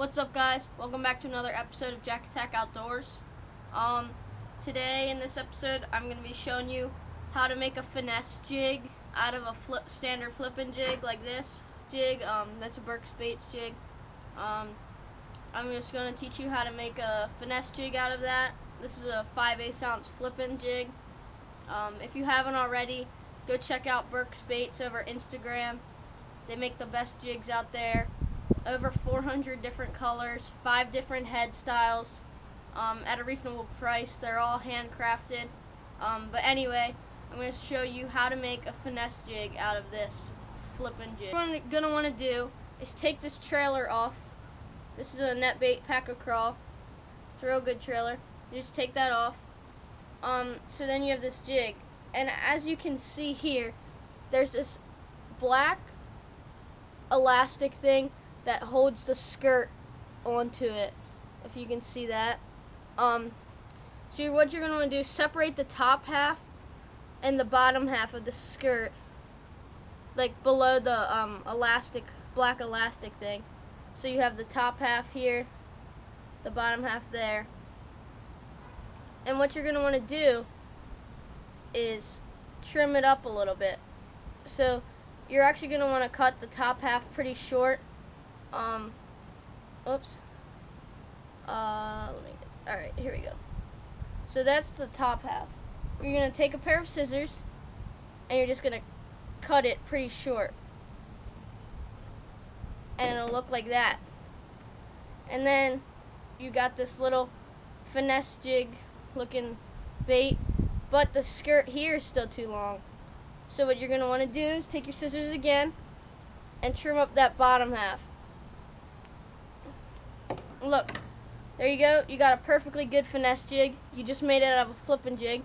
What's up, guys? Welcome back to another episode of Jack Attack Outdoors. Today in this episode I'm going to be showing you how to make a finesse jig out of a standard flipping jig like this jig. That's a Burkes baits jig. I'm just going to teach you how to make a finesse jig out of that. This is a 5/8 ounce flipping jig. If you haven't already, go check out Burkes baits over Instagram. They make the best jigs out there. Over 400 different colors, 5 different head styles, at a reasonable price. They're all handcrafted. But anyway, I'm going to show you how to make a finesse jig out of this flipping jig. What you're going to want to do is take this trailer off. This is a net bait pack a crawl. It's a real good trailer. You just take that off. So then you have this jig, and as you can see here, there's this black elastic thing that holds the skirt onto it, if you can see that. So what you're going to want to do is separate the top half and the bottom half of the skirt, like below the black elastic thing. So you have the top half here, the bottom half there. And what you're going to want to do is trim it up a little bit. So you're actually going to want to cut the top half pretty short. Alright, here we go. So that's the top half. You're going to take a pair of scissors and you're just going to cut it pretty short. And it'll look like that. And then you got this little finesse jig looking bait, but the skirt here is still too long. So what you're going to want to do is take your scissors again and trim up that bottom half. Look, there you go. You got a perfectly good finesse jig. You just made it out of a flipping jig.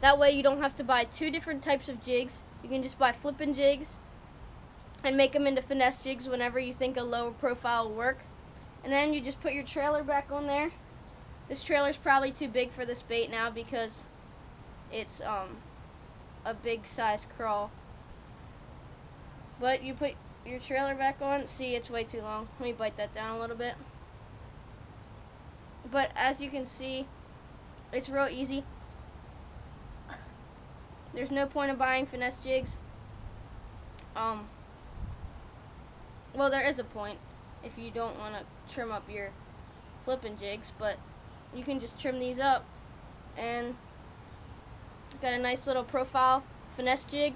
That way you don't have to buy 2 different types of jigs. You can just buy flipping jigs and make them into finesse jigs whenever you think a lower profile will work. And then you just put your trailer back on there. This trailer is probably too big for this bait now because it's a big size crawl. But you put your trailer back on. See, it's way too long. Let me bite that down a little bit. But as you can see, it's real easy. There's no point in buying finesse jigs. Well, there is a point if you don't want to trim up your flipping jigs, but you can just trim these up and got a nice little profile finesse jig.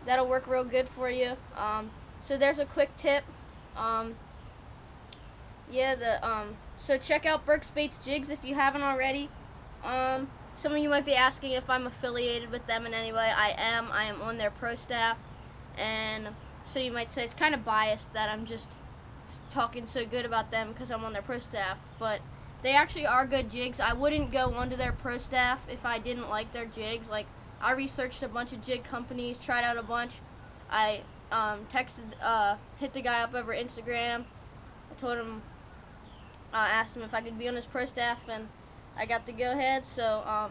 That'll work real good for you. So there's a quick tip. So check out Burkes Baits Jigs if you haven't already. Some of you might be asking if I'm affiliated with them in any way. I am. I am on their pro staff, and so you might say it's kind of biased that I'm just talking so good about them because I'm on their pro staff, but they actually are good jigs. I wouldn't go onto their pro staff if I didn't like their jigs. Like, I researched a bunch of jig companies, tried out a bunch. I hit the guy up over Instagram. I told him, asked him if I could be on his pro staff, and I got the go-ahead. So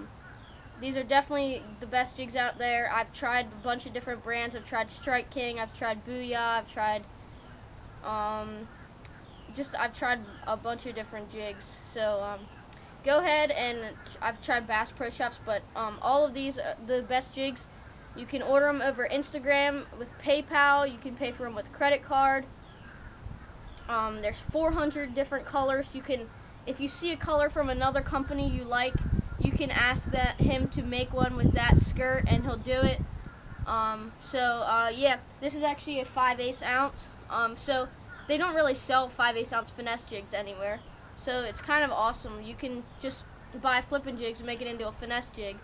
these are definitely the best jigs out there. I've tried a bunch of different brands. I've tried Strike King, I've tried Booyah, I've tried I've tried a bunch of different jigs. So go ahead, and I've tried Bass Pro Shops, but all of these are the best jigs. You can order them over Instagram with PayPal. You can pay for them with credit card. There's 400 different colors. You can, if you see a color from another company you like, you can ask him to make one with that skirt, and he'll do it. Yeah, this is actually a 5/8 ounce. So they don't really sell 5/8 ounce finesse jigs anywhere. So it's kind of awesome. You can just buy flipping jigs and make it into a finesse jig.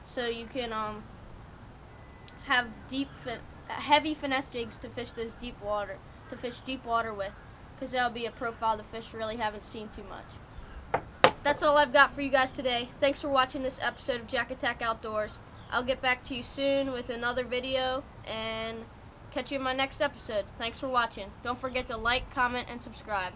So you can have heavy finesse jigs to fish those deep water with, because that'll be a profile the fish really haven't seen too much. That's all I've got for you guys today. Thanks for watching this episode of Jack Attack Outdoors. I'll get back to you soon with another video and catch you in my next episode. Thanks for watching. Don't forget to like, comment, and subscribe.